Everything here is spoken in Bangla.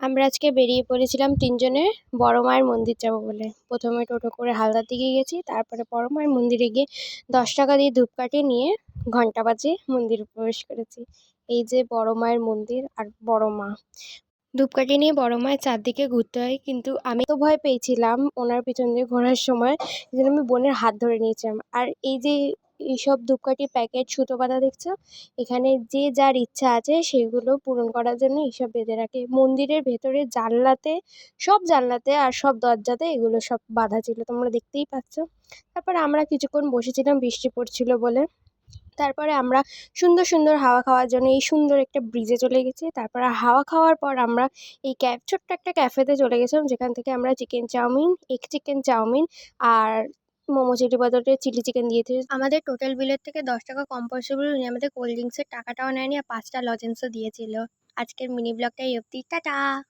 আমরা আজকে বেরিয়ে পড়েছিলাম ৩ জনে বড় মায়ের মন্দির যাবো বলে। ১ম এ টোটো করে হালদার দিকে গেছি। তারপরে বড় মায়ের মন্দিরে গিয়ে ৳১০ দিয়ে ধূপকাঠি নিয়ে ঘন্টা বাজিয়ে মন্দিরে প্রবেশ করেছি। এই যে বড় মায়ের মন্দির আর বড় মা। ধূপকাঠি নিয়ে বড় মায়ের চারদিকে ঘুরতে হয়, কিন্তু আমি তো ভয় পেয়েছিলাম ওনার পিছন দিয়ে ঘোরার সময়। এজন্য আমি বোনের হাত ধরে নিয়েছিলাম। আর এই যে এইসব ধূপকাঠির প্যাকেট, সুতো বাঁধা দেখছো? এখানে যে যার ইচ্ছা আছে সেগুলো পূরণ করার জন্য এইসব বেঁধে রাখে। মন্দিরের ভেতরে জানলাতে, সব জানলাতে আর সব দরজাতে এগুলো সব বাঁধা ছিল। তোমরা দেখতেই পাচ্ছ। তারপরে আমরা কিছুক্ষণ বসেছিলাম বৃষ্টি পড়ছিল বলে। তারপরে আমরা সুন্দর, সুন্দর হাওয়া খাওয়ার জন্য এই সুন্দর একটা ব্রিজে চলে গেছি। তারপরে হাওয়া খাওয়ার পর আমরা এই ছোট্ট একটা ক্যাফেতে চলে গেছিলাম, যেখান থেকে আমরা chicken chowmein, egg chicken chowmein আর মোমো চিলি বদলে চিলি চিকেন দিয়েছে। আমাদের টোটাল বিলের থেকে ৳১০ কম পড়েছে বলে উনি আমাদের কোল্ড ড্রিংকসের টাকাটাও নেয়নি আর ৫ টা লজেন্সও দিয়েছিল। আজকের মিনি ব্লগটা এই অবধি। টাটা!